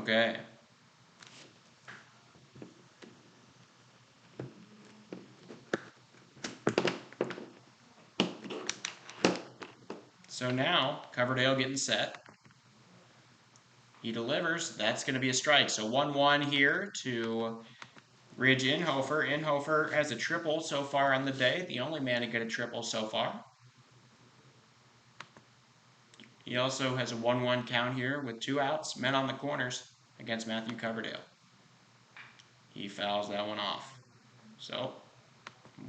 Okay. So now, Coverdale getting set. He delivers. That's going to be a strike. So 1-1 here to Ridge Inhofer. Inhofer has a triple so far on the day. The only man to get a triple so far. He also has a 1-1 count here with 2 outs, men on the corners against Matthew Coverdale. He fouls that one off. So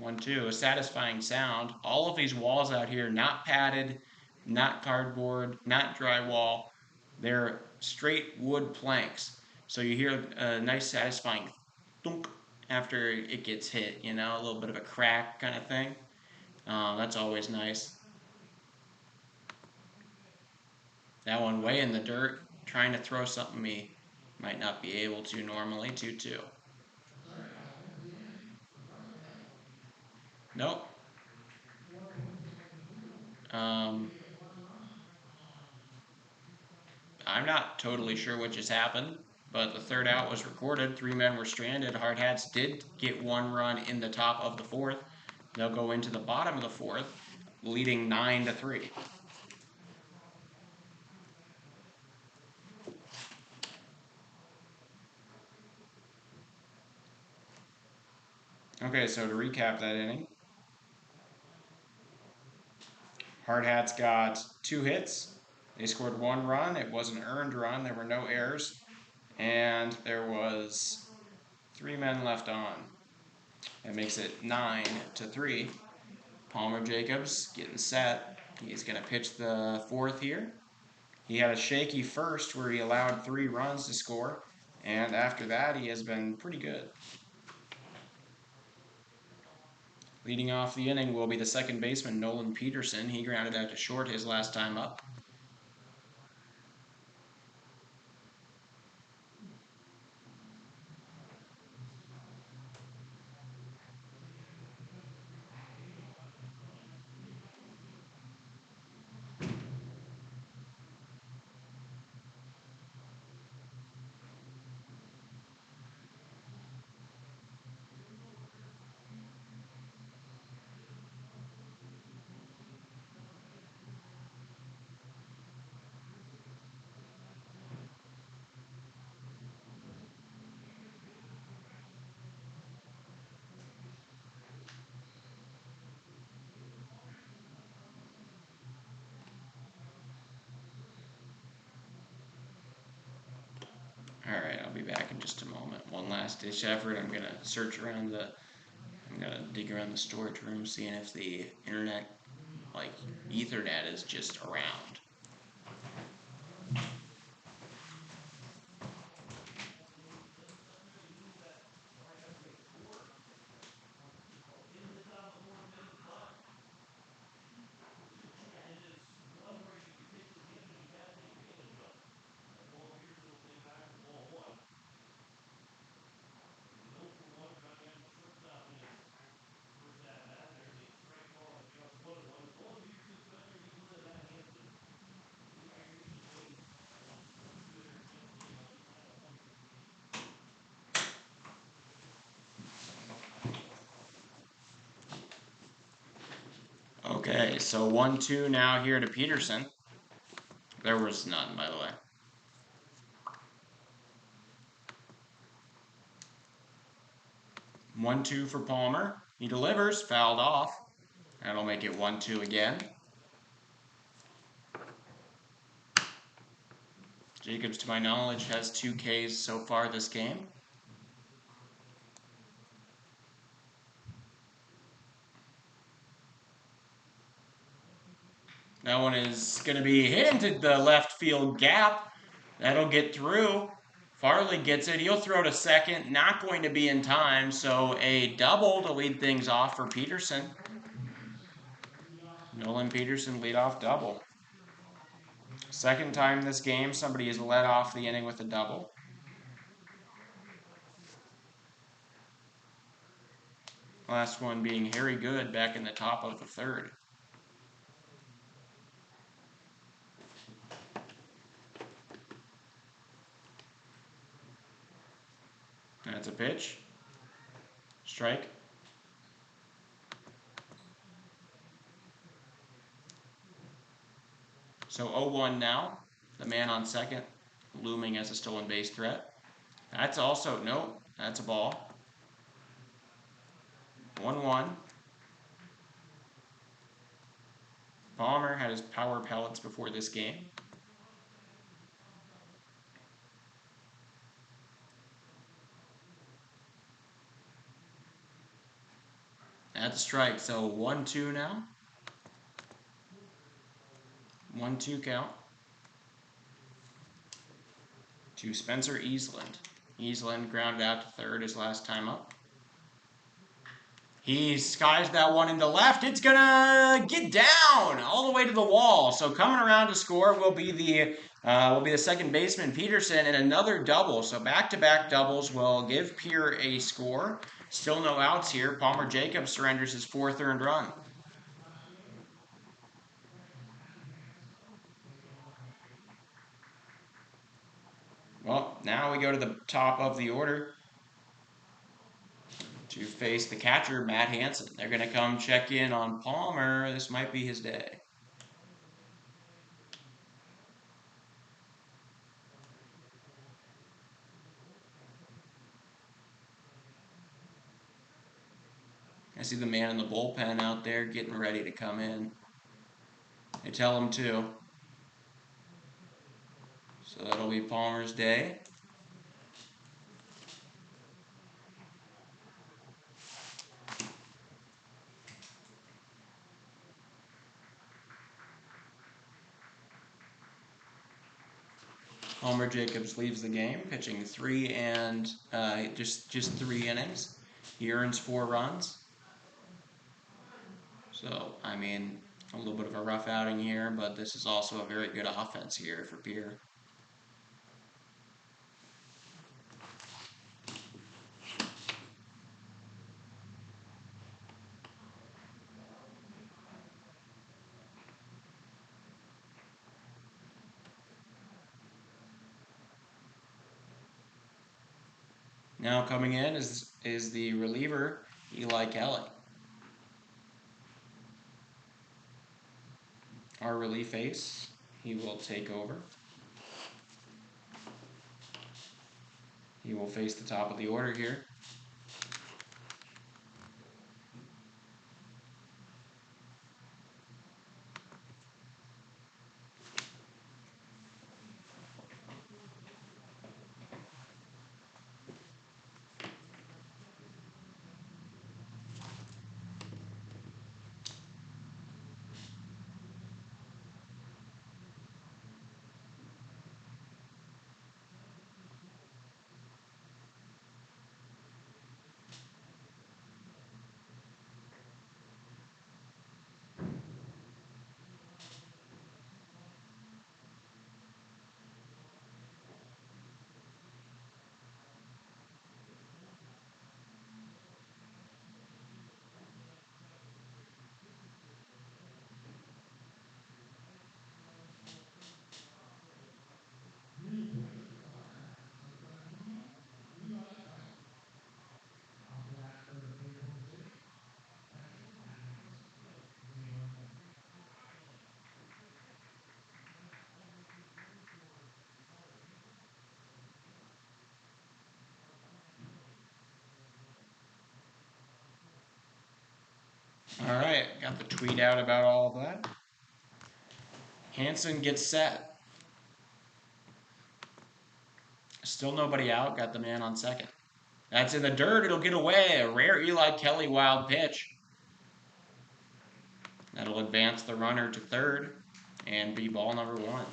1-2, a satisfying sound. All of these walls out here, not padded, not cardboard, not drywall. They're straight wood planks. So you hear a nice satisfying thunk after it gets hit, you know, a little bit of a crack kind of thing. That's always nice. That one way in the dirt, trying to throw something he might not be able to normally. 2-2. Nope. Um, I'm not totally sure what just happened, but the third out was recorded. 3 men were stranded. Hardhats did get 1 run in the top of the 4th. They'll go into the bottom of the 4th, leading 9-3. Okay, so to recap that inning, Hardhats got 2 hits. They scored 1 run. It was an earned run. There were no errors. And there was 3 men left on. That makes it 9-3. Palmer Jacobs getting set. He's going to pitch the 4th here. He had a shaky first where he allowed 3 runs to score. And after that, he has been pretty good. Leading off the inning will be the second baseman, Nolan Peterson. He grounded out to short his last time up. Alright, I'll be back in just a moment. One last ditch effort. I'm gonna dig around the storage room, seeing if the internet, like Ethernet, is just around. Okay, so 1-2 now here to Peterson. There was none, by the way. 1-2 for Palmer. He delivers, fouled off. That'll make it 1-2 again. Jacobs, to my knowledge, has 2 Ks so far this game. That one is going to be hit into the left field gap. That'll get through. Farley gets it. He'll throw to second. Not going to be in time, so a double to lead things off for Peterson. Nolan Peterson leadoff double. Second time this game, somebody has led off the inning with a double. Last one being Harry Good back in the top of the 3rd. That's a pitch. Strike. So 0-1 now. The man on second, looming as a stolen base threat. That's also, nope, that's a ball. 1-1. Palmer had his power pellets before this game. That's a strike. So 1-2 now. 1-2 count to Spencer Eastland. Eastland grounded out to third his last time up. He skies that one into left. It's gonna get down all the way to the wall. So coming around to score will be the second baseman Peterson, and another double. So back-to-back doubles will give Pierre a score. Still no outs here. Palmer Jacobs surrenders his fourth earned run. Well, now we go to the top of the order to face the catcher, Matt Hansen. They're going to come check in on Palmer. This might be his day. I see the man in the bullpen out there getting ready to come in. They tell him to. So that'll be Palmer's day. Palmer Jacobs leaves the game, pitching just 3 innings. He earns 4 runs. So, I mean, a little bit of a rough outing here, but this is also a very good offense here for Pierre. Now coming in is the reliever, Eli Kelly. Our relief ace, he will take over. He will face the top of the order here. Alright, got the tweet out about all of that. Hansen gets set. Still nobody out, got the man on second. That's in the dirt, it'll get away. A rare Eli Kelly wild pitch. That'll advance the runner to third and be ball number 1.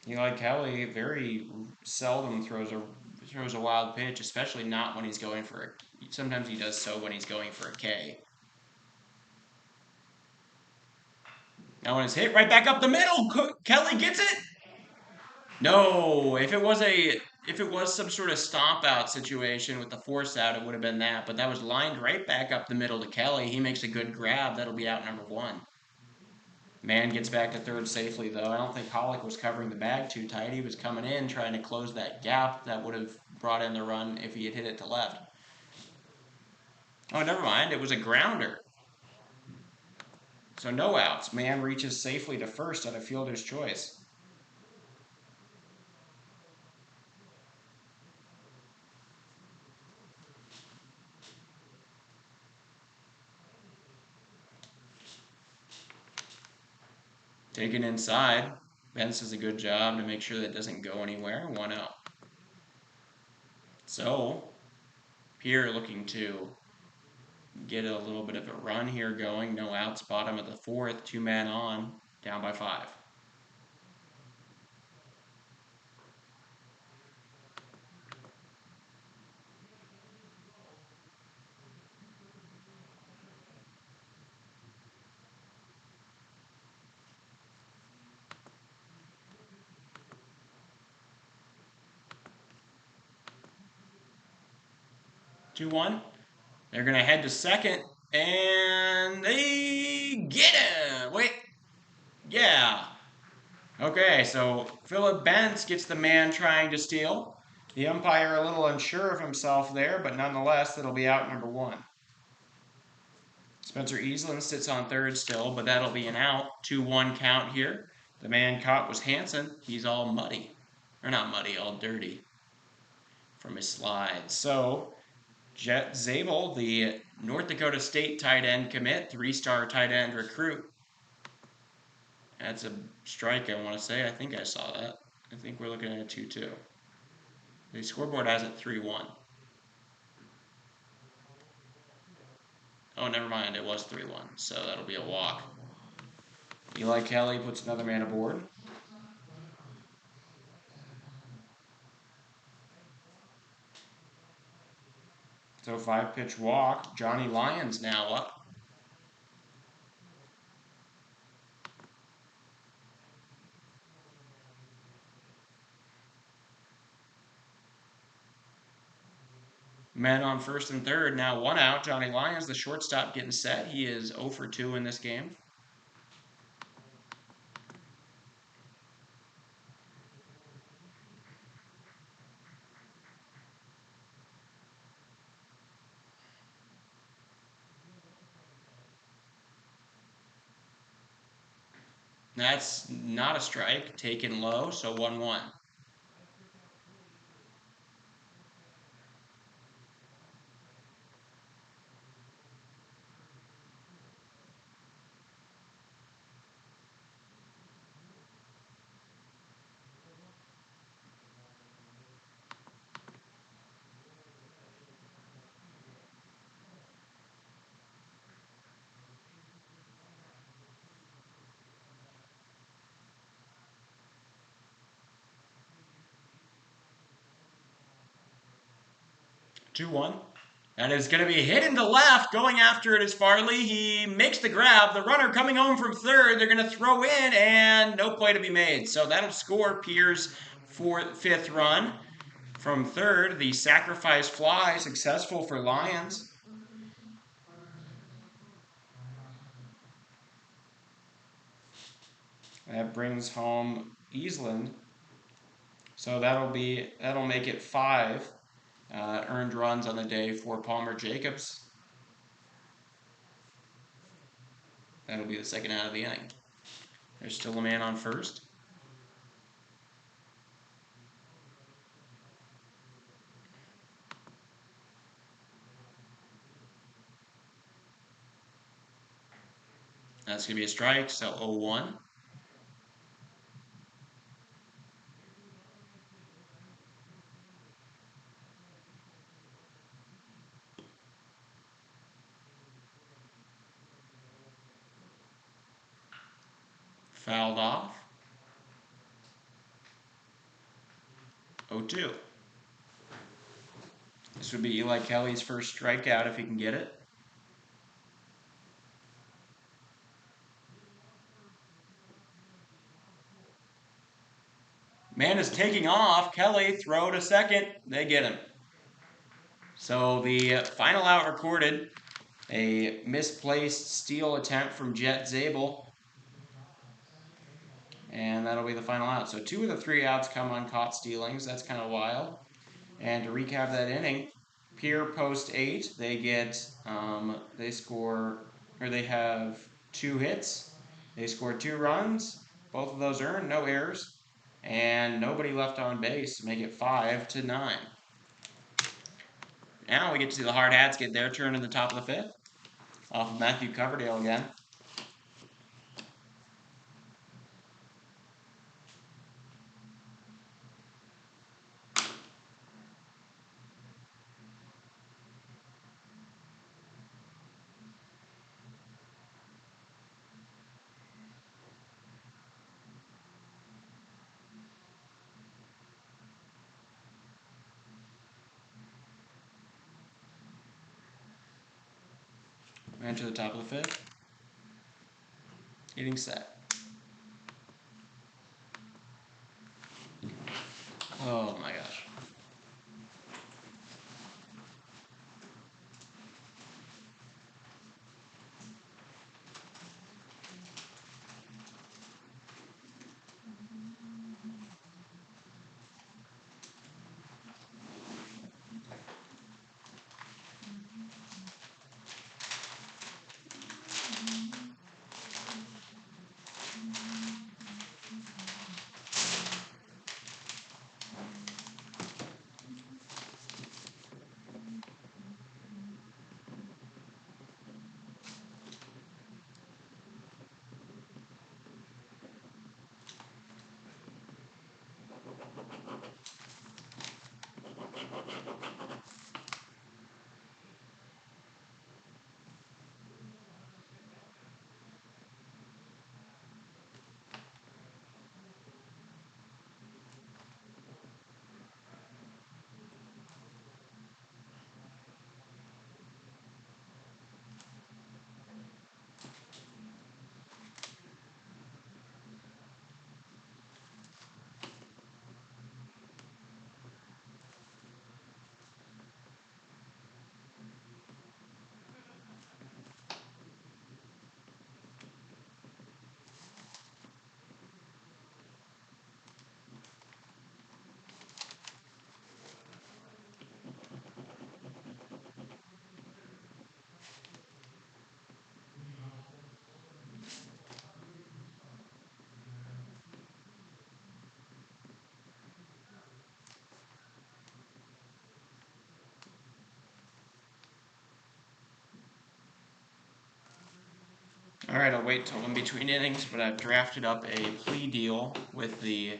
Eli Kelly very seldom throws a wild pitch, especially not when he's going for a. Sometimes he does so when he's going for a K. Now when it's hit right back up the middle, Kelly gets it. No, if it was some sort of stomp out situation with the force out, it would have been that. But that was lined right back up the middle to Kelly. He makes a good grab. That'll be out number 1. Man gets back to third safely, though. I don't think Hollick was covering the bag too tight. He was coming in, trying to close that gap that would have brought in the run if he had hit it to left. Oh, never mind. It was a grounder. So no outs. Man reaches safely to first on a fielder's choice. Taken inside. Bence does a good job to make sure that doesn't go anywhere. 1 out. So, Pierre looking to get a little bit of a run here going. No outs, bottom of the fourth. 2 men on, down by 5. Two one. They're gonna head to second, and they get him. Wait, yeah. Okay, so Philip Bence gets the man trying to steal. The umpire a little unsure of himself there, but nonetheless, that'll be out number 1. Spencer Easland sits on third still, but that'll be an out. 2-1 count here. The man caught was Hansen. He's all muddy. Or not muddy, all dirty from his slides. So, Jet Zabel, the North Dakota State tight end commit, 3-star tight end recruit. That's a strike, I want to say. I think I saw that. I think we're looking at a 2-2. The scoreboard has it 3-1. Oh, never mind. It was 3-1, so that'll be a walk. Eli Kelly puts another man aboard. So 5-pitch walk. Johnny Lyons now up. Men on first and third. Now 1 out. Johnny Lyons, the shortstop, getting set. He is 0 for 2 in this game. That's not a strike. Taken low, so 1-1. Two one. That is going to be hit into left. Going after it is Farley. He makes the grab. The runner coming home from third. They're going to throw in, and no play to be made. So that'll score Pierre's 5th run. From third, the sacrifice fly successful for Lions. That brings home Easland. So that'll make it 5 earned runs on the day for Palmer Jacobs. That'll be the second out of the inning. There's still a man on first. That's going to be a strike, so 0-1. Fouled off. 0-2. This would be Eli Kelly's first strikeout if he can get it. Man is taking off. Kelly, throw to second. They get him. So the final out recorded, a misplaced steal attempt from Jet Zabel. And that'll be the final out. So 2 of the 3 outs come on caught stealings. That's kind of wild. And to recap that inning, Pierre post 8. They get, they score, or they have 2 hits. They score 2 runs. Both of those earned, no errors. And nobody left on base, make it 5-9. Now we get to see the Hardhats get their turn in the top of the 5th. Off of Matthew Coverdale again. We enter the top of the 5th. Hitting set. Oh my gosh. Alright, I'll wait till in between innings, but I've drafted up a plea deal with the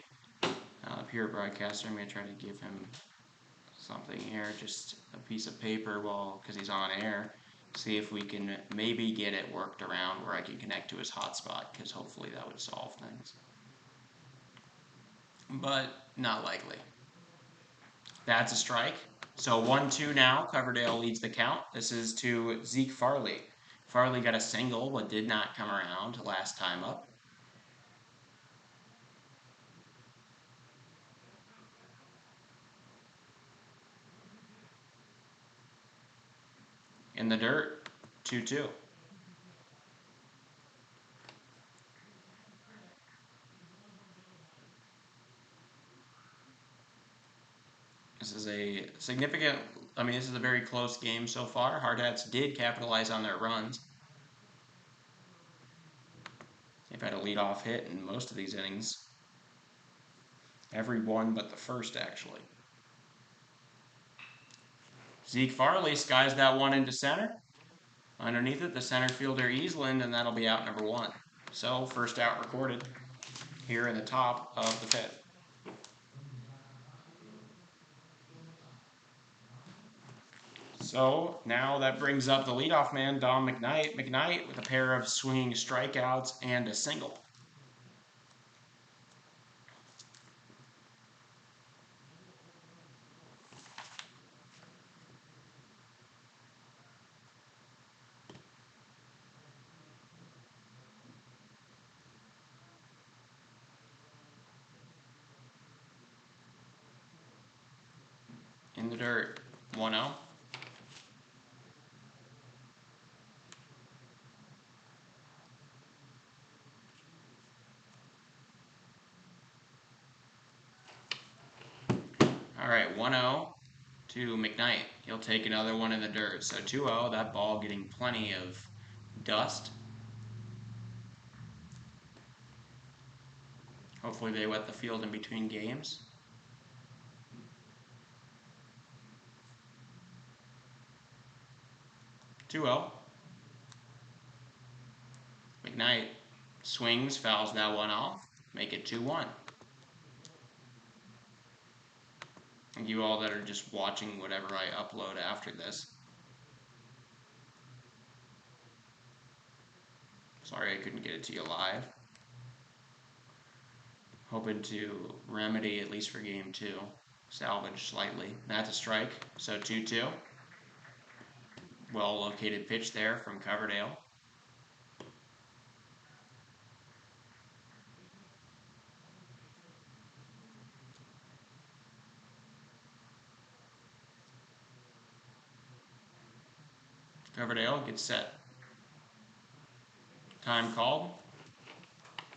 Pierre broadcaster. I'm going to try to give him something here, just a piece of paper, because he's on air. See if we can maybe get it worked around where I can connect to his hotspot, because hopefully that would solve things. But not likely. That's a strike. So 1-2 now. Coverdale leads the count. This is to Zeke Farley. Farley got a single, but did not come around last time up. In the dirt, 2-2. This is a significant, this is a very close game so far. Hardhats did capitalize on their runs. They've had a leadoff hit in most of these innings. Every one but the first, actually. Zeke Farley skies that one into center. Underneath it, the center fielder Eastland, and that'll be out number 1. So, first out recorded here in the top of the 5th. So, now that brings up the leadoff man, Dom McKnight. McKnight with a pair of swinging strikeouts and a single. In the dirt, 1-0. right, 1-0 to McKnight. He'll take another one in the dirt. So 2-0, that ball getting plenty of dust. Hopefully they wet the field in between games. McKnight swings, fouls that one off. Make it 2-1. And you all that are just watching whatever I upload after this. Sorry I couldn't get it to you live. Hoping to remedy, at least for game 2. Salvage slightly. That's a strike. So 2-2. Well located pitch there from Coverdale. Coverdale gets set. Time called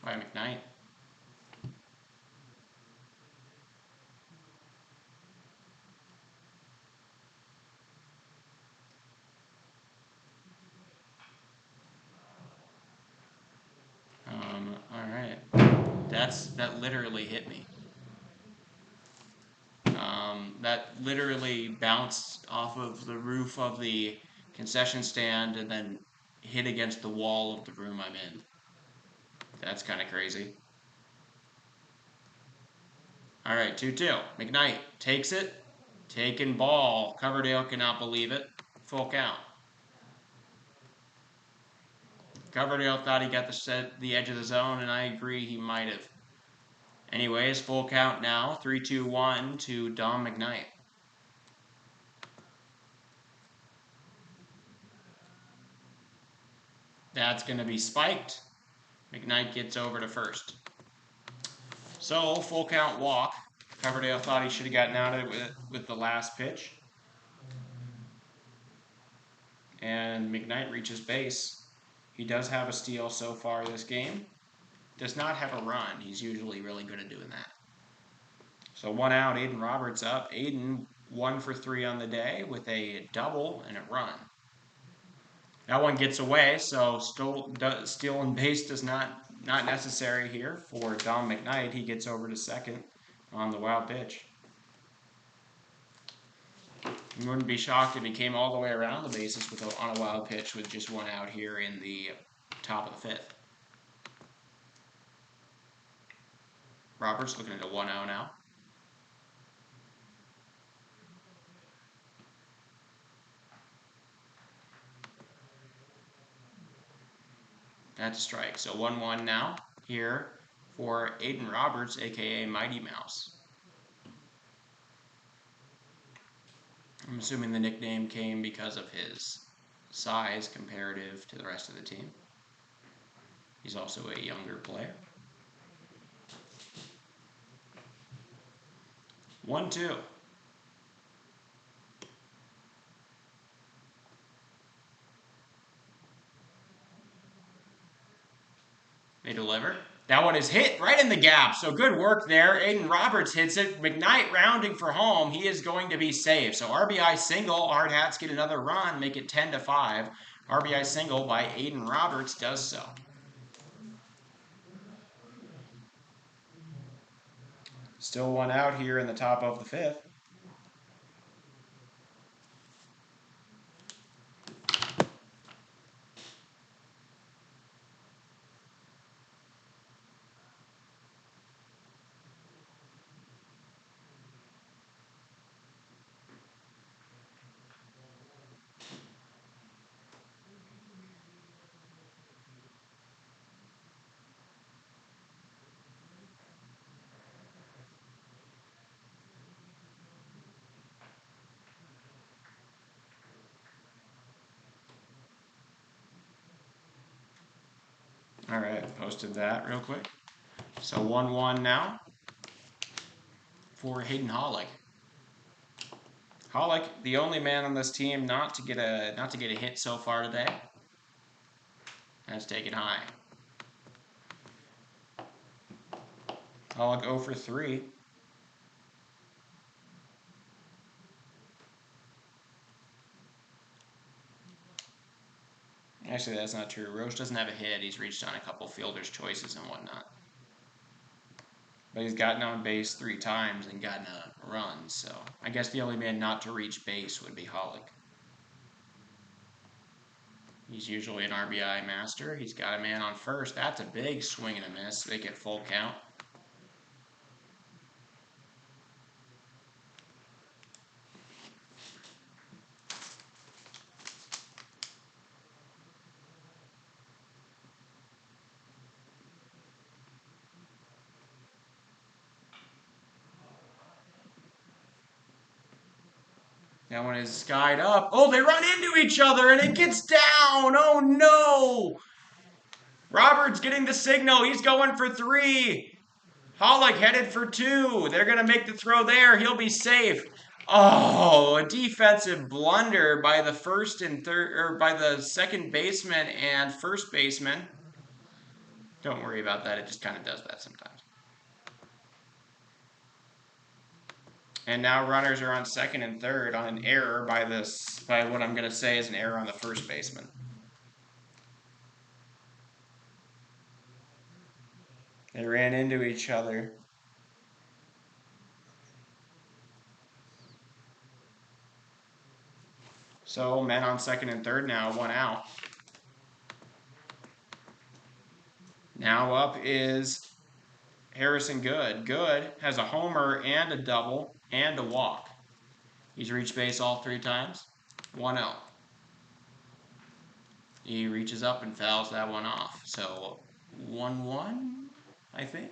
by McKnight. Alright. That literally hit me. That literally bounced off of the roof of the concession stand and then hit against the wall of the room I'm in. That's kind of crazy. Alright, 2-2. McKnight takes it. Taken ball. Coverdale cannot believe it. Full count. Coverdale thought he got the edge of the zone, and I agree he might have. Anyways, full count now. 3-2-1 to Dom McKnight. That's going to be spiked. McKnight gets over to first. So, full count walk. Coverdale thought he should have gotten out of it with the last pitch. And McKnight reaches base. He does have a steal so far this game. Does not have a run. He's usually really good at doing that. So 1 out, Aiden Roberts up. Aiden 1 for 3 on the day with a double and a run. That one gets away, so steal and base does not necessary here for Dom McKnight. He gets over to second on the wild pitch. You wouldn't be shocked if he came all the way around the bases on a wild pitch with just 1 out here in the top of the 5th. Roberts looking at a 1-0 now. That's a strike. So 1-1 now here for Aiden Roberts, aka Mighty Mouse. I'm assuming the nickname came because of his size comparative to the rest of the team. He's also a younger player. 1-2. They deliver. That one is hit right in the gap, so good work there. Aiden Roberts hits it. McKnight rounding for home. He is going to be safe. So RBI single. Hardhats get another run, make it 10-5. RBI single by Aiden Roberts does so. Still 1 out here in the top of the 5th. All right, posted that real quick. So 1-1 now for Hayden Hollick. Hollick, the only man on this team not to get a hit so far today. That's taken high. Hollick 0 for 3. Actually, that's not true. Roche doesn't have a hit. He's reached on a couple fielder's choices and whatnot. But he's gotten on base 3 times and gotten a run, so I guess the only man not to reach base would be Hollick. He's usually an RBI master. He's got a man on first. That's a big swing and a miss. Make it full count. That one is skied up. Oh, they run into each other and it gets down. Oh no! Roberts getting the signal. He's going for 3. Hollick headed for 2. They're going to make the throw there. He'll be safe. Oh, a defensive blunder by the first and third, or by the second baseman and first baseman. Don't worry about that. It just kind of does that sometimes. And now runners are on second and third on an error by what I'm going to say is an error on the first baseman. They ran into each other. So men on second and third now, 1 out. Now up is Harrison Good. Good has a homer and a double and a walk. He's reached base all 3 times. 1 out. He reaches up and fouls that one off. So 1-1, I think.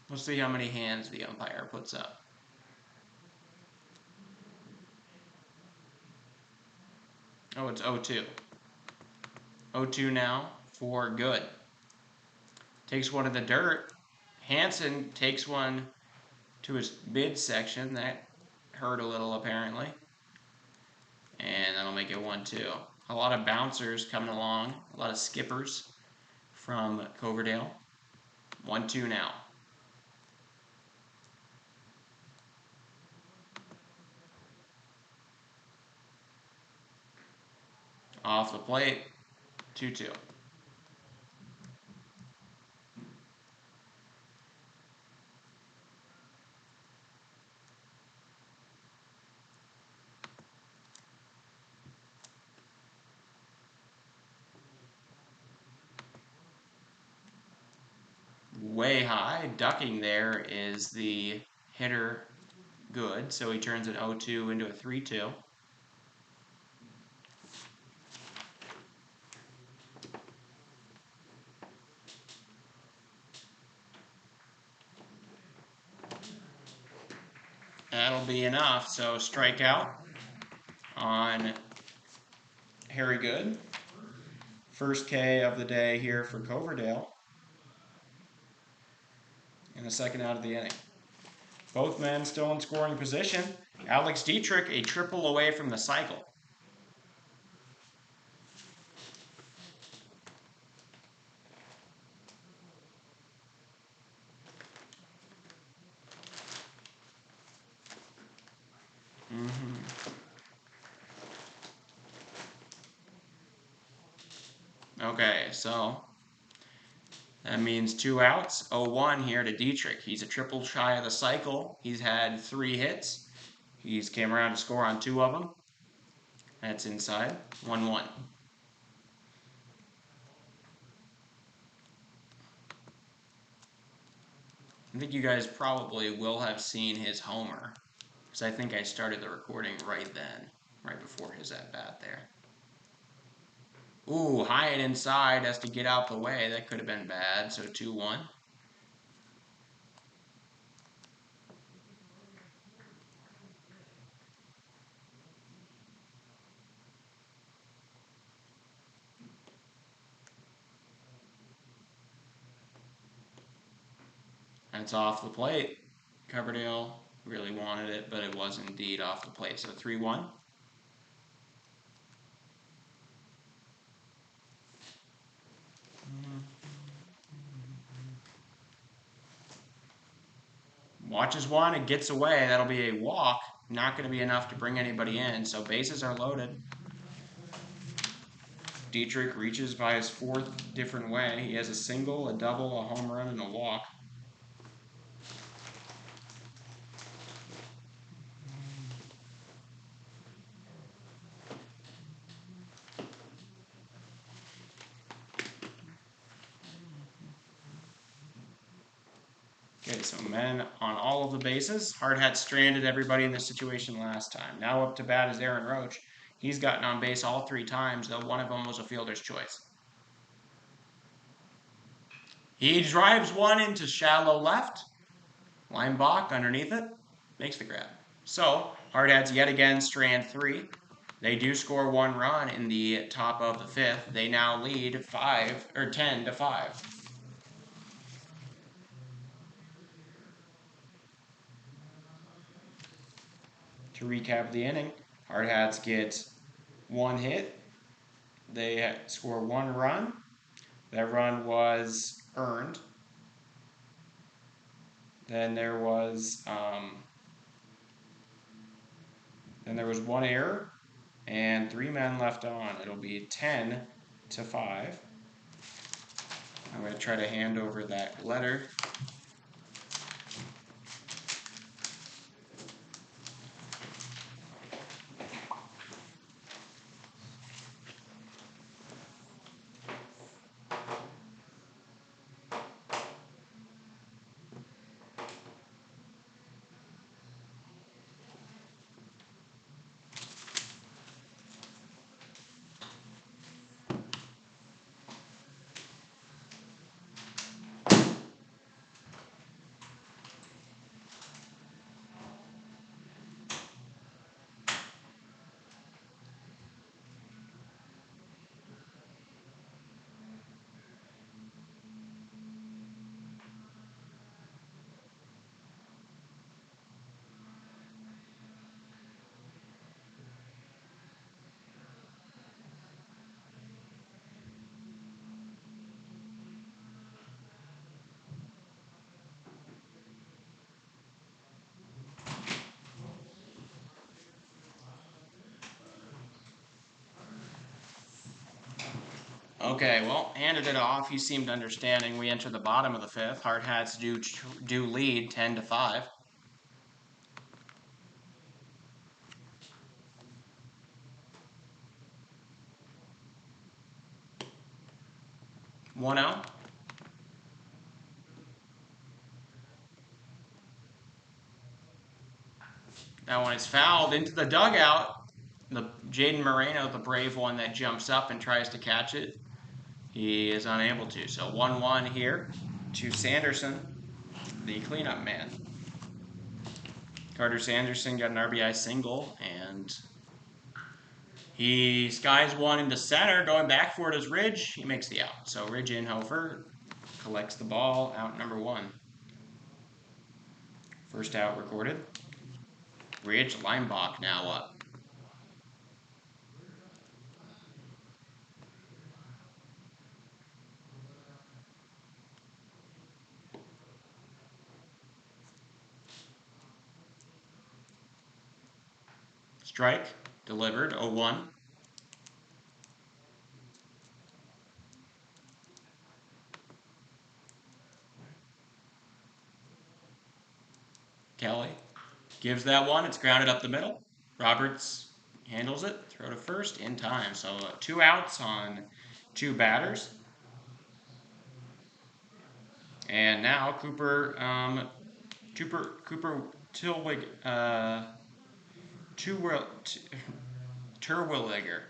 We'll see how many hands the umpire puts up. Oh, it's 0-2. 0-2 now for Good. Takes one in the dirt. Hansen takes one to his midsection. That hurt a little apparently. And that'll make it 1-2. A lot of bouncers coming along. A lot of skippers from Coverdale. 1-2 now. Off the plate, 2-2. Way high. Ducking there is the hitter Good, so he turns an 0-2 into a 3-2. That'll be enough. So strikeout on Harry Good. First K of the day here for Coverdale. And the second out of the inning. Both men still in scoring position. Alex Dietrich, a triple away from the cycle. Okay, so that means 2 outs. 0-1 here to Dietrich. He's a triple shy of the cycle. He's had 3 hits. He's came around to score on 2 of them. That's inside. 1-1. I think you guys probably will have seen his homer, because I think I started the recording right then, right before his at-bat there. Ooh, high and inside, has to get out the way. That could have been bad, so 2-1. That's off the plate. Coverdale really wanted it, but it was indeed off the plate, so 3-1. Watches one, it gets away. That'll be a walk. Not going to be enough to bring anybody in. So bases are loaded. Dietrich reaches by his fourth different way. He has a single, a double, a home run, and a walk. Okay, so men on all of the bases. Hardhats stranded everybody in this situation last time. Now up to bat is Aaron Roach. He's gotten on base all 3 times, though one of them was a fielder's choice. He drives one into shallow left. Leinbach underneath it, makes the grab. So, Hardhats yet again strand 3. They do score 1 run in the top of the 5th. They now lead 10-5. To recap the inning, Hardhats get 1 hit. They score 1 run. That run was earned. Then there was 1 error and 3 men left on. It'll be 10-5. I'm going to try to hand over that letter. Okay, well, handed it off. He seemed understanding. We enter the bottom of the 5th. Hardhats do lead 10-5. One out. That one is fouled into the dugout. The Jaden Moreno, the brave one that jumps up and tries to catch it, he is unable to. So 1-1 here to Sanderson, the cleanup man. Carter Sanderson got an RBI single, and he skies one into center. Going back for it is Ridge. He makes the out. So Ridge Inhofer collects the ball, out number 1. First out recorded. Ridge Leinbach now up. Strike, delivered, 0-1. Kelly gives that one. It's grounded up the middle. Roberts handles it. Throw to first in time. So 2 outs on 2 batters. And now Cooper Tilwig, Terwilliger.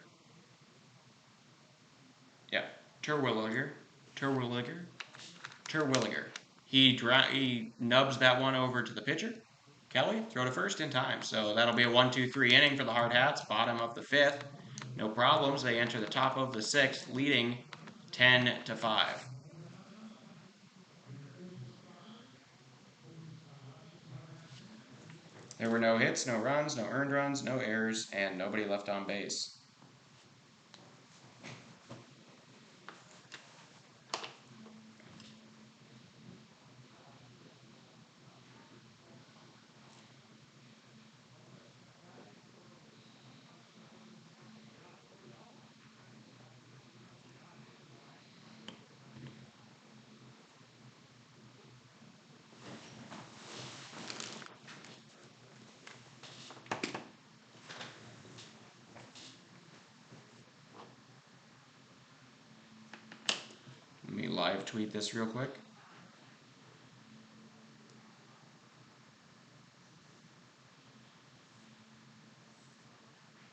Yeah, Terwilliger. He nubs that one over to the pitcher. Kelly, throw to first in time. So that'll be a 1-2-3 inning for the Hardhats. Bottom of the 5th. No problems. They enter the top of the 6th, leading 10-5. There were no hits, no runs, no earned runs, no errors, and nobody left on base. live tweet this real quick.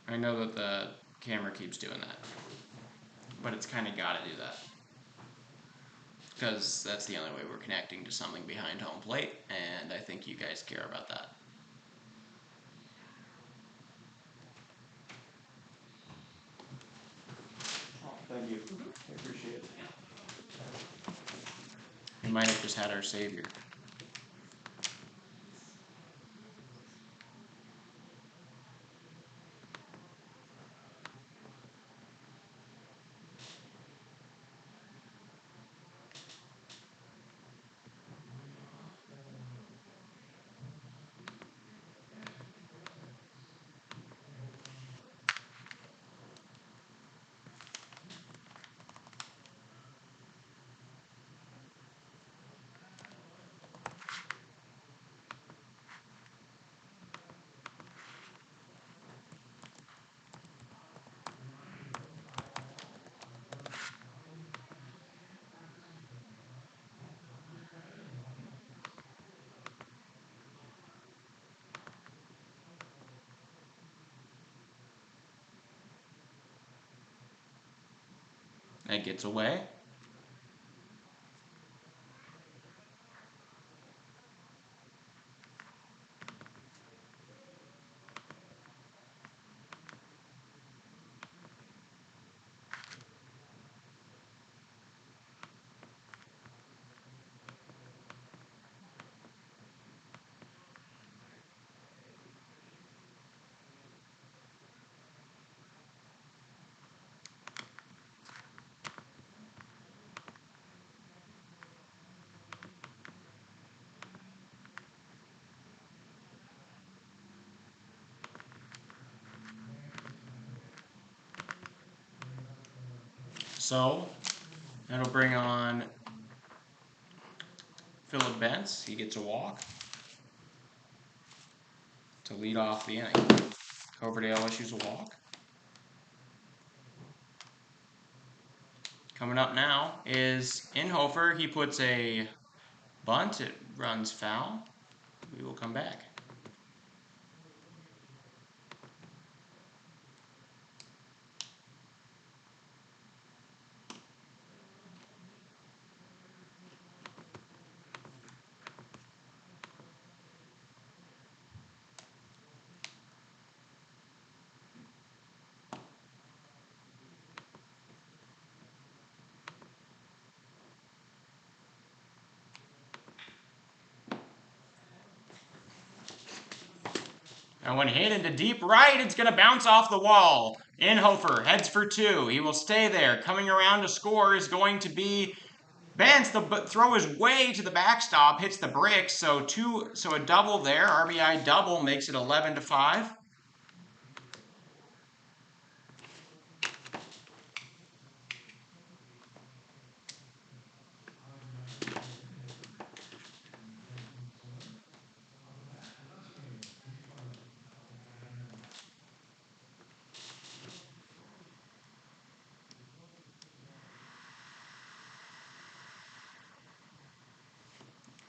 I know that the camera keeps doing that, but it's kind of got to do that. Because that's the only way we're connecting to something behind home plate, and I think you guys care about that. Oh, thank you. I appreciate it. We might have just had our savior. That gets away. So that'll bring on Philip Bentz. He gets a walk to lead off the inning. Coverdale issues a walk. Coming up now is Inhofer. He puts a bunt. It runs foul. We will come back. And when hit into deep right, it's going to bounce off the wall. Inhofer heads for two. He will stay there. Coming around to score is going to be Bentz. The throw is way to the backstop, hits the bricks. So a double there. RBI double makes it 11-5.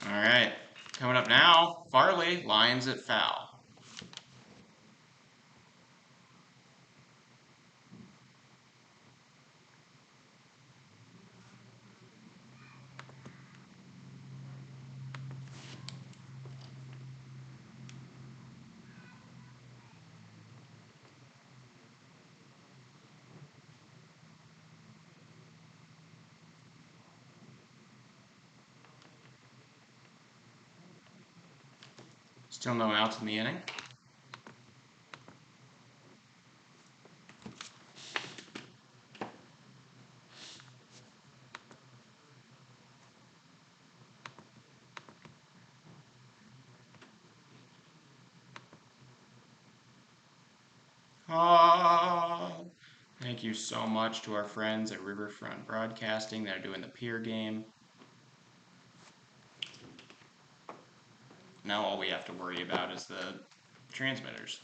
All right, coming up now, Farley lines it foul. Still no outs in the inning. Thank you so much to our friends at Riverfront Broadcasting that are doing the Pierre game. Now all we have to worry about is the transmitters.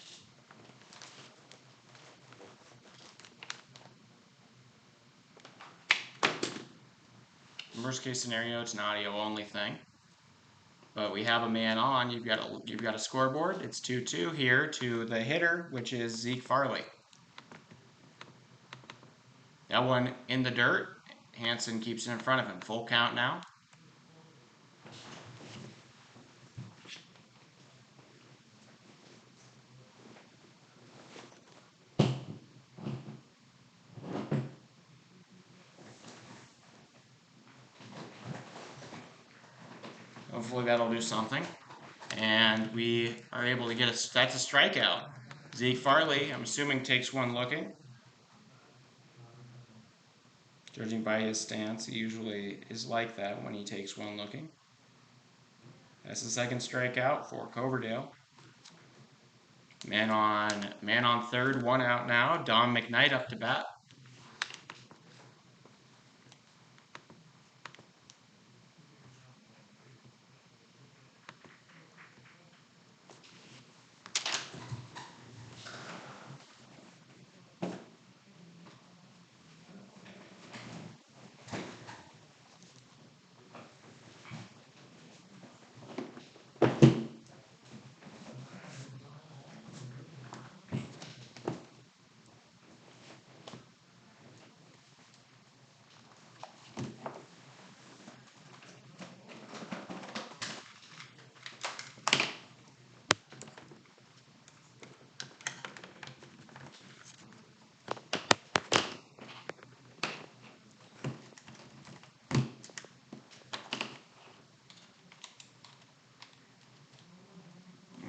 Worst case scenario, it's an audio only thing. But we have a man on. You've got a scoreboard. It's 2-2 here to the hitter, which is Zeke Farley. That one in the dirt. Hansen keeps it in front of him. Full count now. Hopefully that'll do something. And we are able to get that's a strikeout. Zeke Farley, I'm assuming, takes one looking. Judging by his stance, he usually is like that when he takes one looking. That's the second strikeout for Coverdale. Man on third, one out now. Don McKnight up to bat.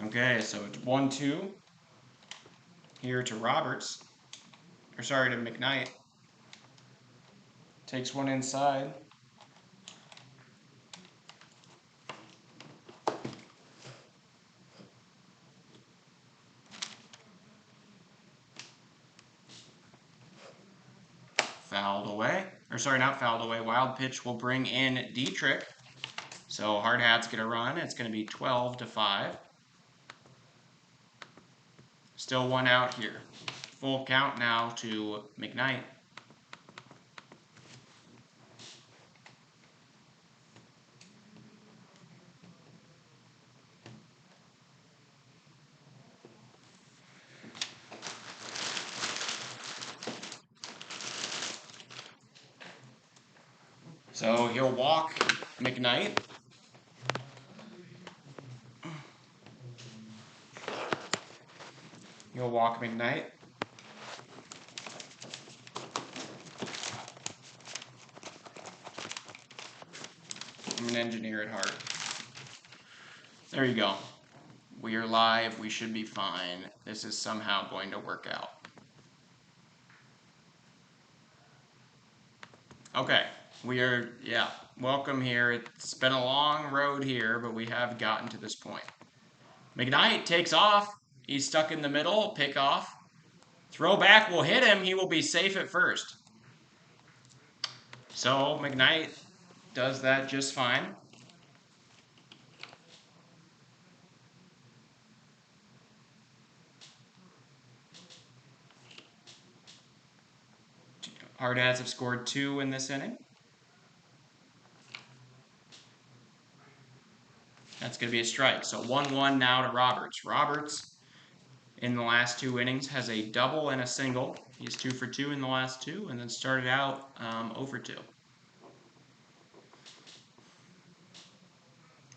Okay, so it's 1-2 here to Roberts. Or sorry, to McKnight. Takes one inside. Fouled away. Or sorry, not fouled away. Wild pitch will bring in Dietrich. So Hardhats get a run. It's going to be 12-5. Still one out here. Full count now to McKnight. So he'll walk McKnight. He'll walk McKnight. I'm an engineer at heart. There you go. We are live. We should be fine. This is somehow going to work out. Okay. Welcome here. It's been a long road here, but we have gotten to this point. McKnight takes off. He's stuck in the middle. Pick off. Throwback will hit him. He will be safe at first. So McKnight does that just fine. Hardhats have scored 2 in this inning. That's going to be a strike. So 1-1 now to Roberts. Roberts, in the last 2 innings, has a double and a single. He's 2 for 2 in the last 2, and then started out 0 for 2.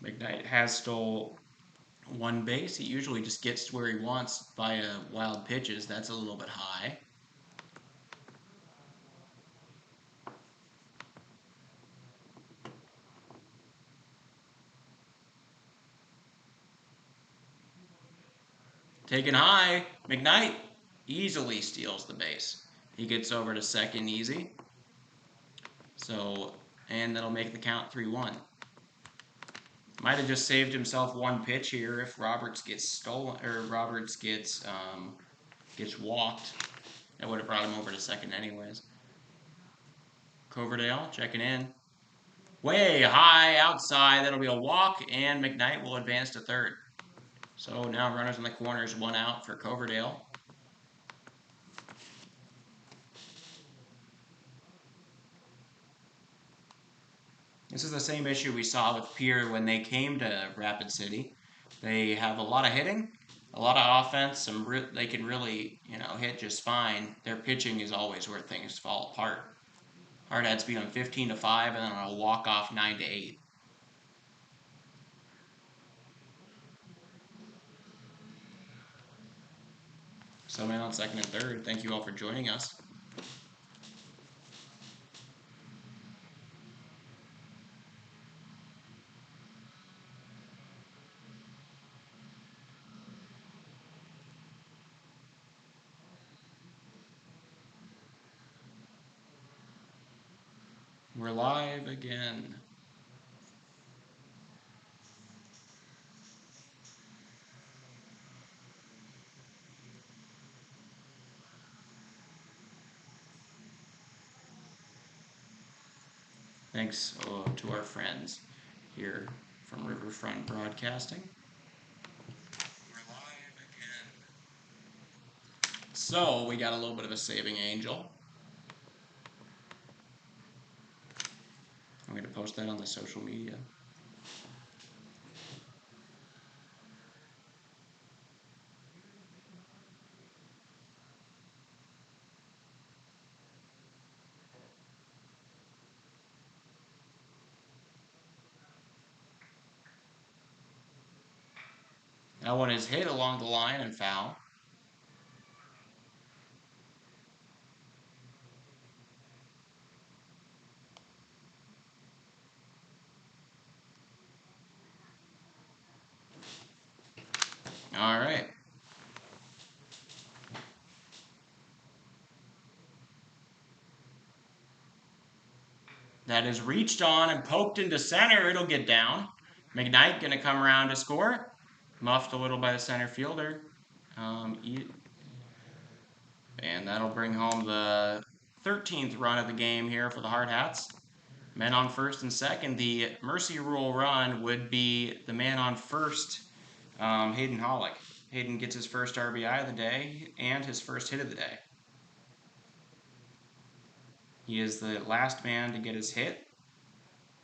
McKnight has stole 1 base. He usually just gets to where he wants via wild pitches. That's a little bit high. Taken high, McKnight easily steals the base. He gets over to second easy. So, and that'll make the count 3-1. Might have just saved himself 1 pitch here if Roberts gets stolen or Roberts gets walked. That would have brought him over to second anyways. Coverdale checking in. Way high outside. That'll be a walk, and McKnight will advance to third. So now runners in the corners, 1 out for Coverdale. This is the same issue we saw with Pierre when they came to Rapid City. They have a lot of hitting, a lot of offense, and they can really, hit just fine. Their pitching is always where things fall apart. Hardhats beat them 15-5, and then on a walk-off 9-8. So, man, on second and third, thank you all for joining us. We're live again. Thanks to our friends here from Riverfront Broadcasting. We're live again. So, we got a little bit of a saving angel. I'm going to post that on the social media. That one is hit along the line and foul. All right. That is reached on and poked into center. It'll get down. McKnight going to come around to score. Muffed a little by the center fielder. And that'll bring home the 13th run of the game here for the Hardhats. Men on first and second. The mercy rule run would be the man on first, Hayden Hollick. Hayden gets his first RBI of the day and his first hit of the day. He is the last man to get his hit.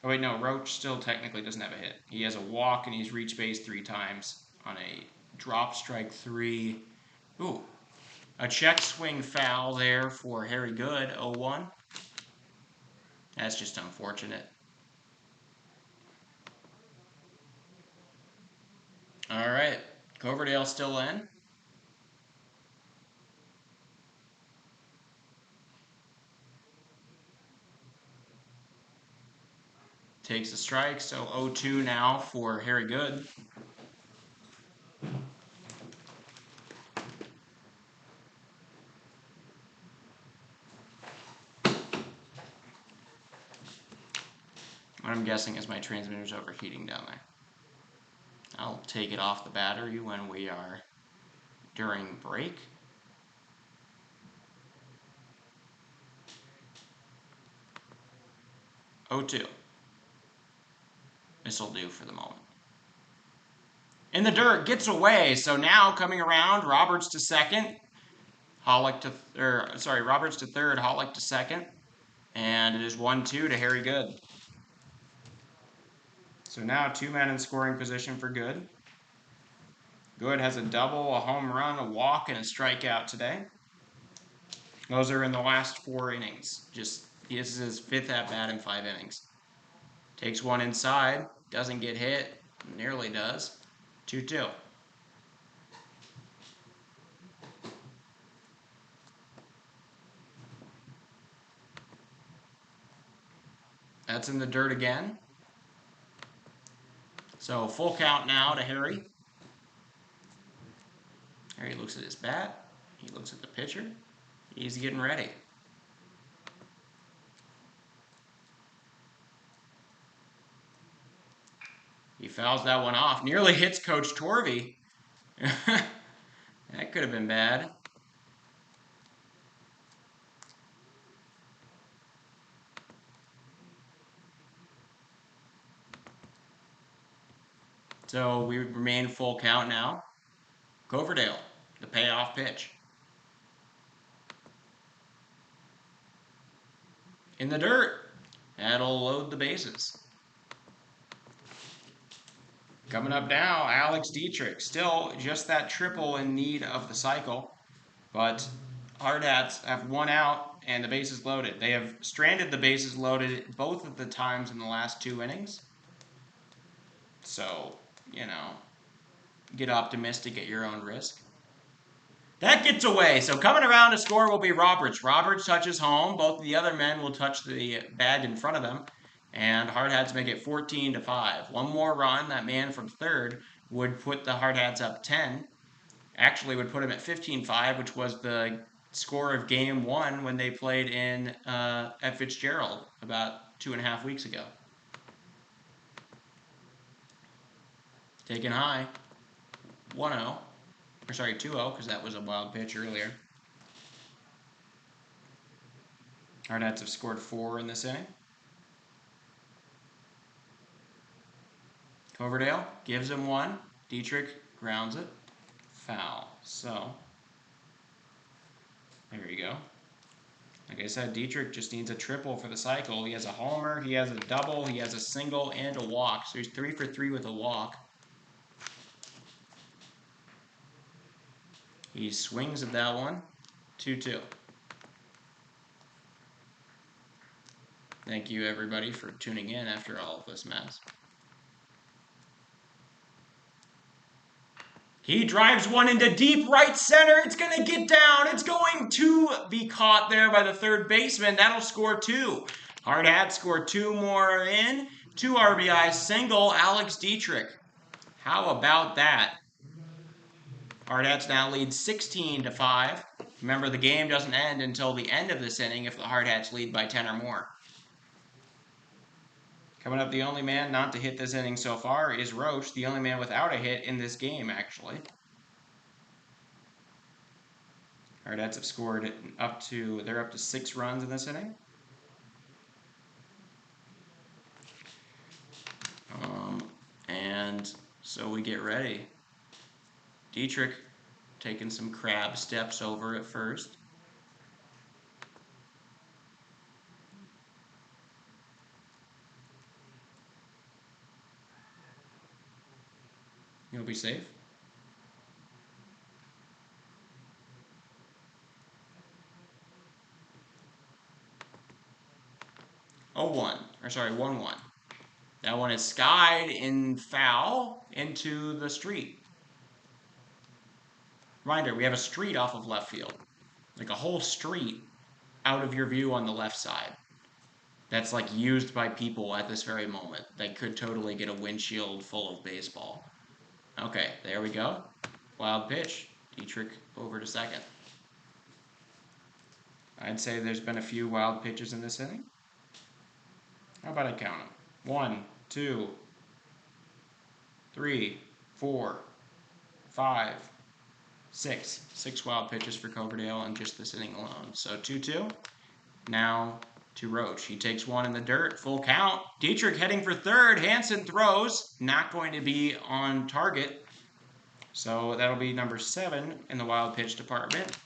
Oh wait, no, Roach still technically doesn't have a hit. He has a walk and he's reached base 3 times on a drop strike 3. Ooh, a check swing foul there for Harry Good, 0-1. That's just unfortunate. All right, Coverdale still in. Takes a strike, so 0-2 now for Harry Good. What I'm guessing is my transmitter's overheating down there. I'll take it off the battery when we are during break. O2. This'll do for the moment. In the dirt, gets away. So now coming around, Roberts to second. Roberts to third, Hollick to second. And it is 1-2 to Harry Good. So now 2 men in scoring position for Good. Good has a double, a home run, a walk, and a strikeout today. Those are in the last 4 innings. This is his 5th at-bat in 5 innings. Takes one inside, doesn't get hit, nearly does. 2-2. That's in the dirt again. So full count now to Harry. Harry looks at his bat. He looks at the pitcher. He's getting ready. He fouls that one off. Nearly hits Coach Torvey. That could have been bad. So we remain full count now. Coverdale, the payoff pitch. In the dirt. That'll load the bases. Coming up now, Alex Dietrich. Still just that triple in need of the cycle. But Hardhats have one out and the bases loaded. They have stranded the bases loaded both of the times in the last 2 innings. So, you know, get optimistic at your own risk. That gets away. So coming around to score will be Roberts. Roberts touches home. Both of the other men will touch the bag in front of them. And Hardhats make it 14-5. One more run, that man from third, would put the Hardhats up 10. Actually would put them at 15-5, which was the score of game 1 when they played in at Fitzgerald about 2.5 weeks ago. Taken high. 1-0. Or sorry, 2-0, because that was a wild pitch earlier. Hardhats have scored 4 in this inning. Coverdale gives him 1. Dietrich grounds it. Foul. So, there you go. Like I said, Dietrich just needs a triple for the cycle. He has a homer, he has a double, he has a single, and a walk. So he's 3 for 3 with a walk. He swings at that one. 2-2. Thank you, everybody, for tuning in after all of this mess. He drives one into deep right center. It's going to get down. It's going to be caught there by the third baseman. That'll score 2. Hardhats score 2 more in. 2 RBI single, Alex Dietrich. How about that? Hardhats now lead 16-5. Remember, the game doesn't end until the end of this inning if the Hardhats lead by 10 or more. Coming up, the only man not to hit this inning so far is Roach, the only man without a hit in this game, actually. Hardhats have scored they're up to 6 runs in this inning. And so we get ready. Dietrich taking some crab steps over at first. You'll be safe. Oh, 1-1. That one is skied in foul into the street. Reminder, we have a street off of left field. Like a whole street out of your view on the left side. That's like used by people at this very moment. They could totally get a windshield full of baseball. Okay, there we go. Wild pitch. Dietrich over to second. I'd say there's been a few wild pitches in this inning. How about I count them? 1, 2, 3, 4, 5, 6. 6 wild pitches for Coverdale in just this inning alone. So 2-2. Now to Roach. He takes one in the dirt. Full count. Dietrich heading for third. Hansen throws. Not going to be on target. So that'll be number 7 in the wild pitch department.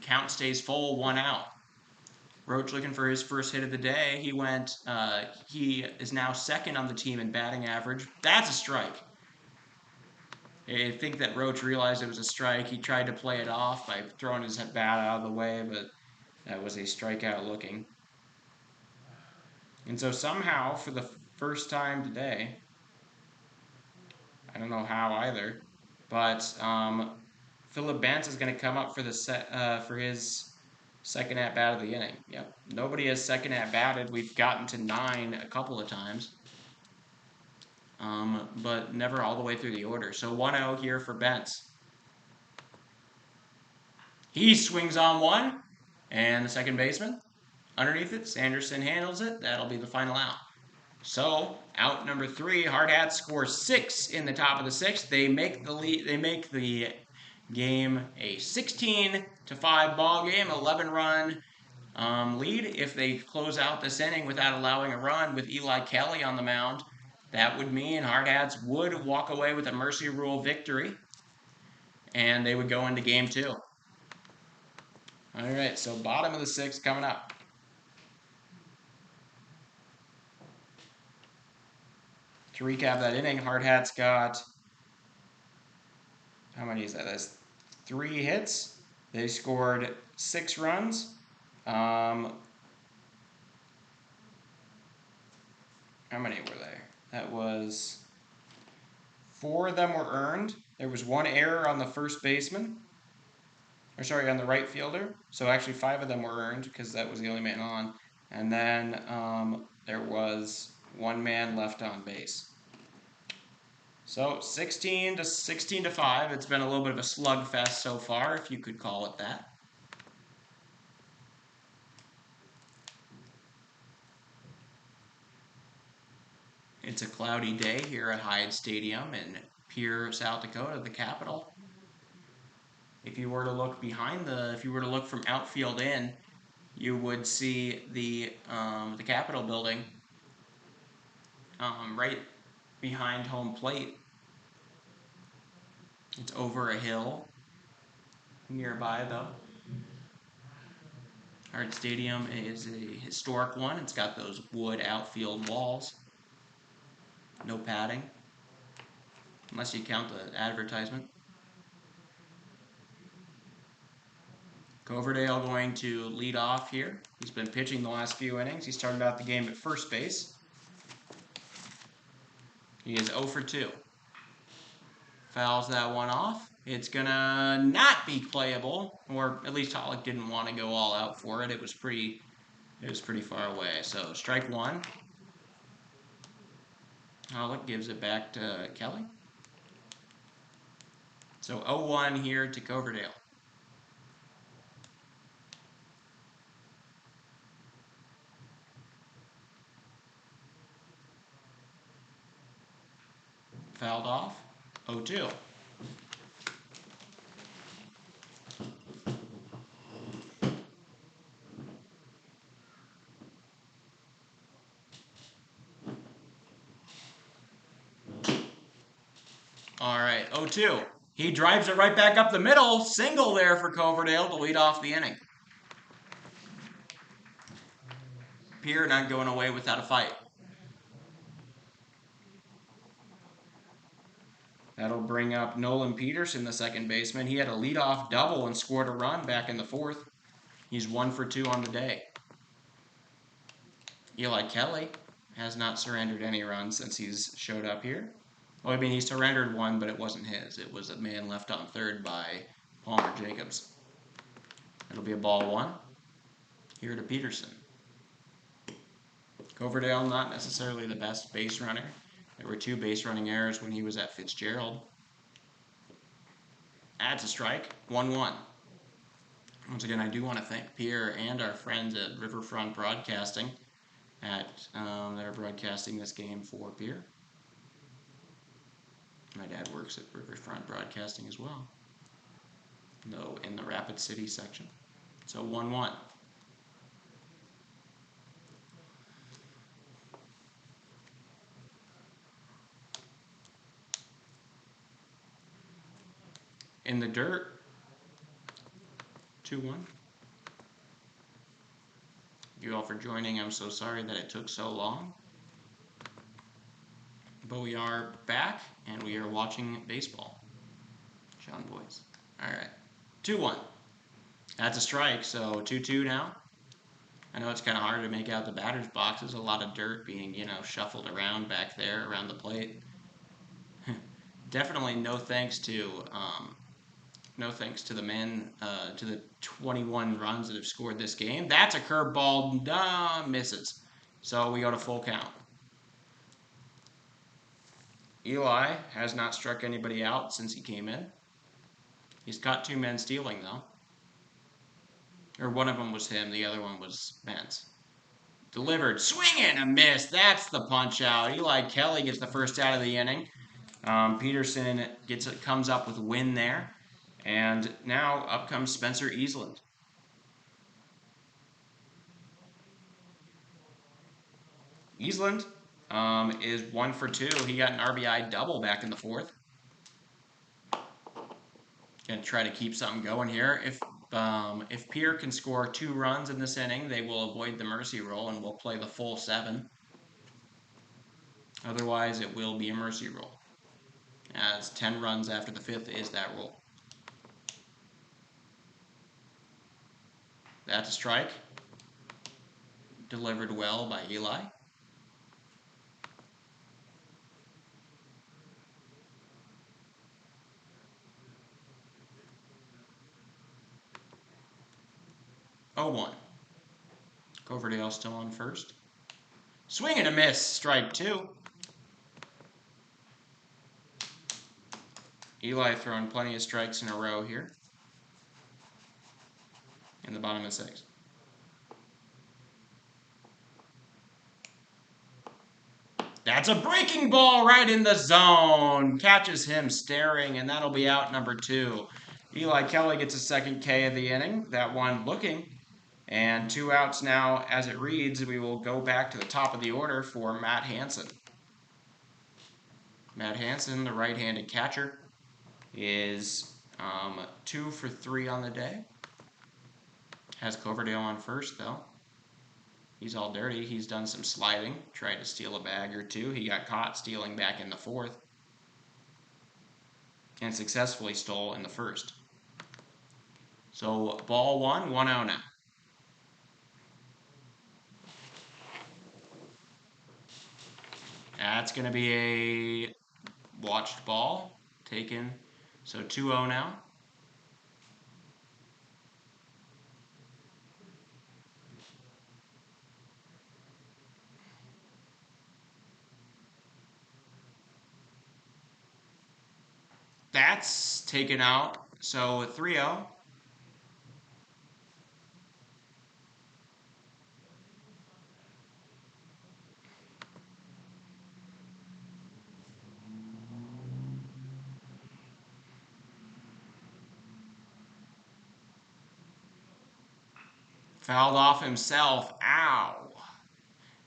Count stays full, 1 out. Roach looking for his first hit of the day. He is now second on the team in batting average. That's a strike. I think that Roach realized it was a strike. He tried to play it off by throwing his bat out of the way, but that was a strikeout looking. And so somehow, for the first time today, I don't know how either, but Philip Bantz is going to come up for his second at-bat of the inning. Yep. Nobody has second at-batted. We've gotten to 9 a couple of times, but never all the way through the order. So 1-0 here for Bentz. He swings on one, and the second baseman underneath it. Sanderson handles it. That'll be the final out. So out number 3. Hardhats score 6 in the top of the 6th. They make the lead. They make the game a 16-5 ball game, 11-run lead. If they close out this inning without allowing a run with Eli Kelly on the mound, that would mean Hardhats would walk away with a mercy rule victory, and they would go into game 2. All right, so bottom of the 6th coming up. To recap that inning, Hardhats got, how many is that? That's 3 hits. They scored 6 runs. How many were there? That was 4 of them were earned. There was 1 error on the first baseman. Or sorry, on the right fielder. So actually 5 of them were earned because that was the only man on. And then there was 1 man left on base. So 16 to 5. It's been a little bit of a slugfest so far, if you could call it that. It's a cloudy day here at Hyatt Stadium in Pierre, South Dakota, the capital. If you were to look from outfield in, you would see the Capitol building right behind home plate. It's over a hill nearby, though. Hardhats Stadium is a historic one. It's got those wood outfield walls. No padding, unless you count the advertisement. Coverdale going to lead off here. He's been pitching the last few innings. He started out the game at first base. He is 0 for 2. Fouls that one off. It's gonna not be playable, or at least Hollick didn't want to go all out for it. It was pretty far away. So strike 1. Hollick gives it back to Kelly. So 0-1 here to Coverdale. Fouled off. 0-2. All right, 0-2. He drives it right back up the middle. Single there for Coverdale to lead off the inning. Pierre not going away without a fight. That'll bring up Nolan Peterson, the second baseman. He had a leadoff double and scored a run back in the 4th. He's 1 for 2 on the day. Eli Kelly has not surrendered any runs since he's showed up here. Well, I mean, he surrendered 1, but it wasn't his. It was a man left on third by Palmer Jacobs. It'll be a ball 1 here to Peterson. Coverdale, not necessarily the best base runner. There were 2 base running errors when he was at Fitzgerald. Adds a strike, 1-1. Once again, I do want to thank Pierre and our friends at Riverfront Broadcasting they're broadcasting this game for Pierre. My dad works at Riverfront Broadcasting as well, though in the Rapid City section. So 1-1. In the dirt, 2-1. Thank you all for joining. I'm so sorry that it took so long. But we are back, and we are watching baseball. Sean Boyce. All right. 2-1. That's a strike, so 2-2 now. I know it's kind of hard to make out the batter's box. There's a lot of dirt being, shuffled around back there around the plate. Definitely no thanks to the men, to the 21 runs that have scored this game. That's a curveball, misses. So we go to full count. Eli has not struck anybody out since he came in. He's caught 2 men stealing, though. Or one of them was him, the other one was Vance. Delivered, swing and a miss. That's the punch out. Eli Kelly gets the first out of the inning. Peterson comes up with a win there. And now up comes Spencer Eastland. Eastland is 1 for 2. He got an RBI double back in the 4th. Gonna try to keep something going here. If Pierre can score 2 runs in this inning, they will avoid the mercy rule and we'll play the full 7. Otherwise, it will be a mercy rule, as 10 runs after the 5th is that rule. That's a strike. Delivered well by Eli. Oh, 1. Coverdale still on first. Swing and a miss, strike 2. Eli throwing plenty of strikes in a row here in the bottom of the 6th. That's a breaking ball right in the zone. Catches him staring, and that'll be out number 2. Eli Kelly gets a second K of the inning. That one looking. And 2 outs now as it reads. We will go back to the top of the order for Matt Hansen. Matt Hansen, the right-handed catcher, is 2 for 3 on the day. Has Coverdale on first, though. He's all dirty. He's done some sliding, tried to steal a bag or 2. He got caught stealing back in the 4th. And successfully stole in the 1st. So, ball 1, 1-0 now. That's going to be a watched ball taken. So 2-0 now. That's taken out. So 3-0. Fouled off himself. Ow.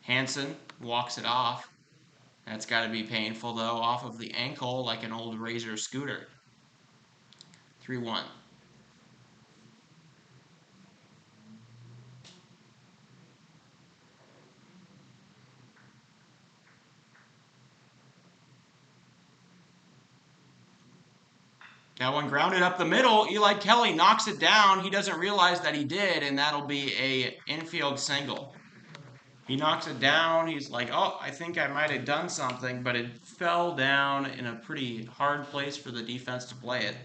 Hansen walks it off. That's got to be painful, though, off of the ankle like an old Razor scooter. 3-1. That one grounded up the middle. Eli Kelly knocks it down. He doesn't realize that he did, and that'll be a infield single. He knocks it down. He's like, oh, I think I might have done something, but it fell down in a pretty hard place for the defense to play it.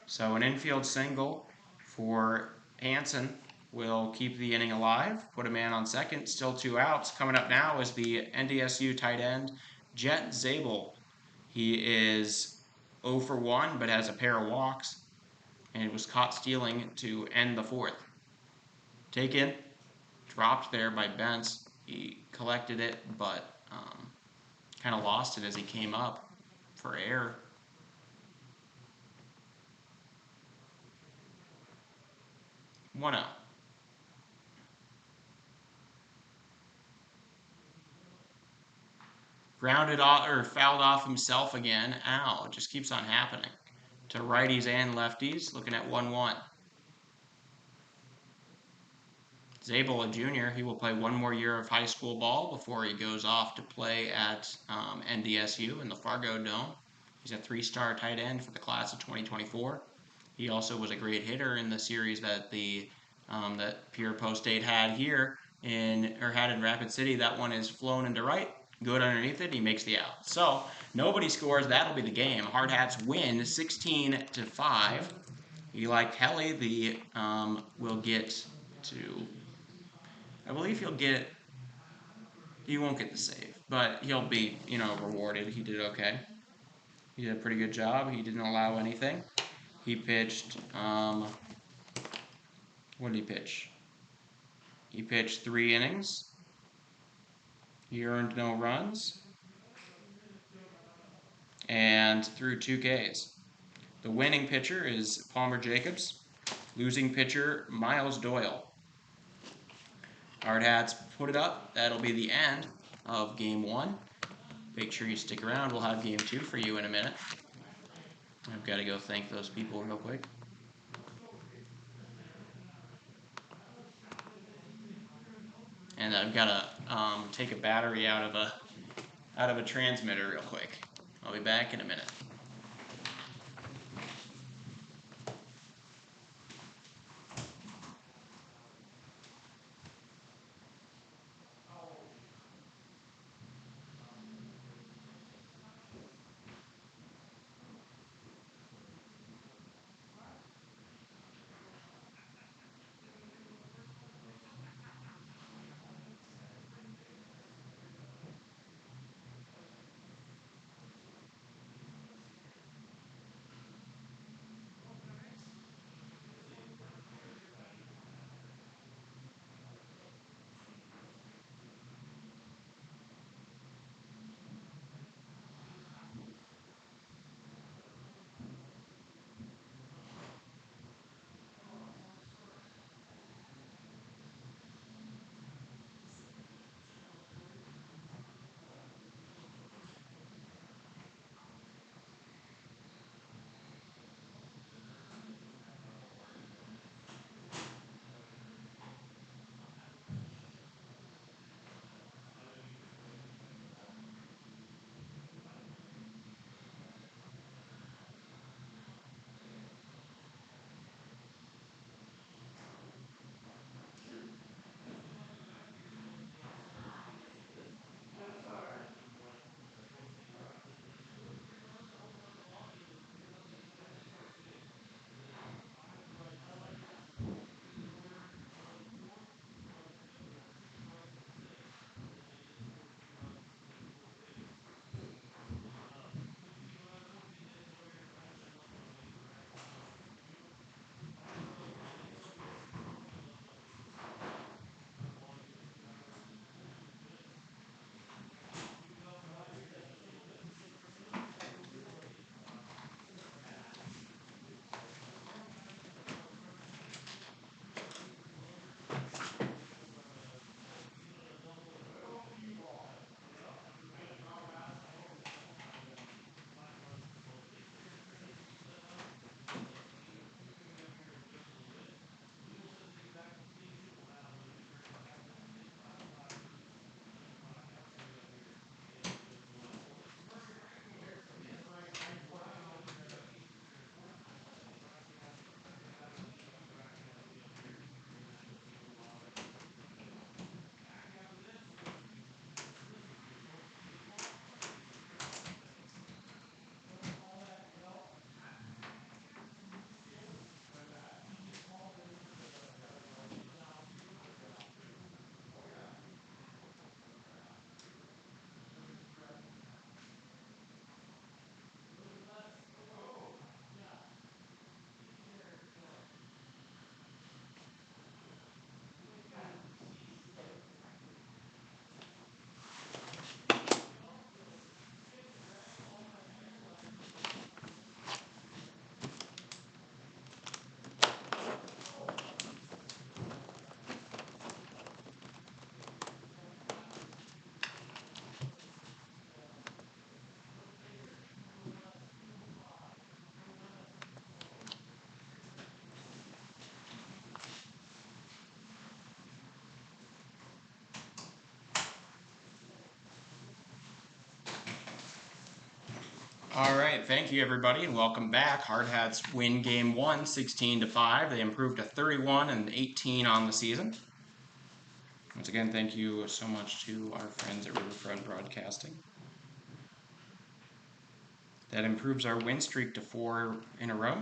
So an infield single for Hansen will keep the inning alive, put a man on second, still 2 outs. Coming up now is the NDSU tight end, Jet Zabel. He is 0 for 1, but has a pair of walks, and was caught stealing to end the 4th. Taken, dropped there by Bentz. He collected it, but kind of lost it as he came up for air. 1-0. Grounded off or fouled off himself again. Ow, it just keeps on happening. To righties and lefties, looking at 1-1. Zabel, a junior, he will play 1 more year of high school ball before he goes off to play at NDSU in the Fargo Dome. He's a 3-star tight end for the class of 2024. He also was a great hitter in the series that that Pierre Post State had here had in Rapid City. That one is flown into right. Good underneath it, he makes the out. So nobody scores. That'll be the game. Hardhats win 16-5. Eli Kelly will get to. I believe he won't get the save, but he'll be, rewarded. He did okay. He did a pretty good job. He didn't allow anything. He pitched, what did he pitch? He pitched 3 innings. He earned no runs. And threw 2 Ks. The winning pitcher is Palmer Jacobs. Losing pitcher, Miles Doyle. Hardhats put it up. That'll be the end of Game 1. Make sure you stick around. We'll have Game 2 for you in a minute. I've got to go thank those people real quick. And I've got to take a battery out of a out of a transmitter real quick. I'll be back in a minute. All right, thank you everybody, and welcome back. Hardhats win game 1, 16-5. They improved to 31 and 18 on the season. Once again, thank you so much to our friends at Riverfront Broadcasting. That improves our win streak to 4 in a row.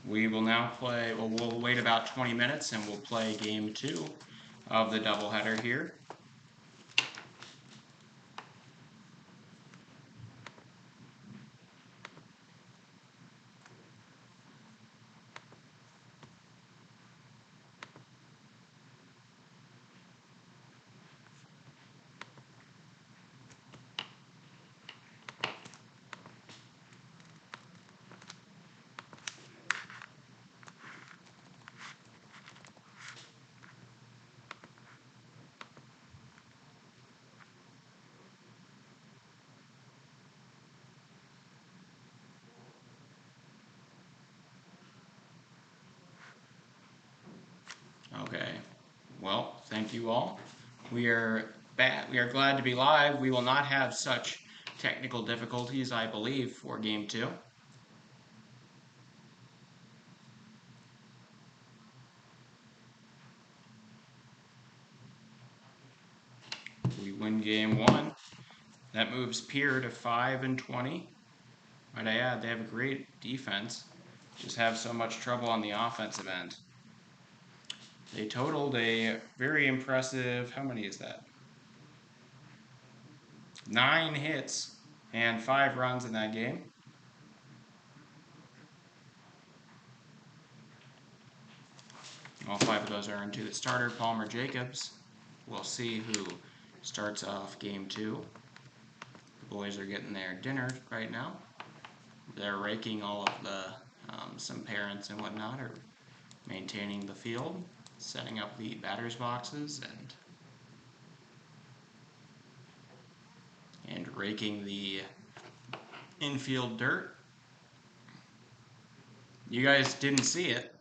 We will now play, well, we'll wait about 20 minutes and we'll play game 2 of the doubleheader here. Well, thank you all. We are glad to be live. We will not have such technical difficulties, I believe, for game 2. We win game 1. That moves Pierre to 5-20. Might I add, they have a great defense. Just have so much trouble on the offensive end. They totaled a very impressive, how many is that? 9 hits and 5 runs in that game. All 5 of those are into the starter, Palmer Jacobs. We'll see who starts off game 2. The boys are getting their dinner right now. They're raking all of the, some parents and whatnot are maintaining the field, setting up the batter's boxes, and raking the infield dirt. You guys didn't see it,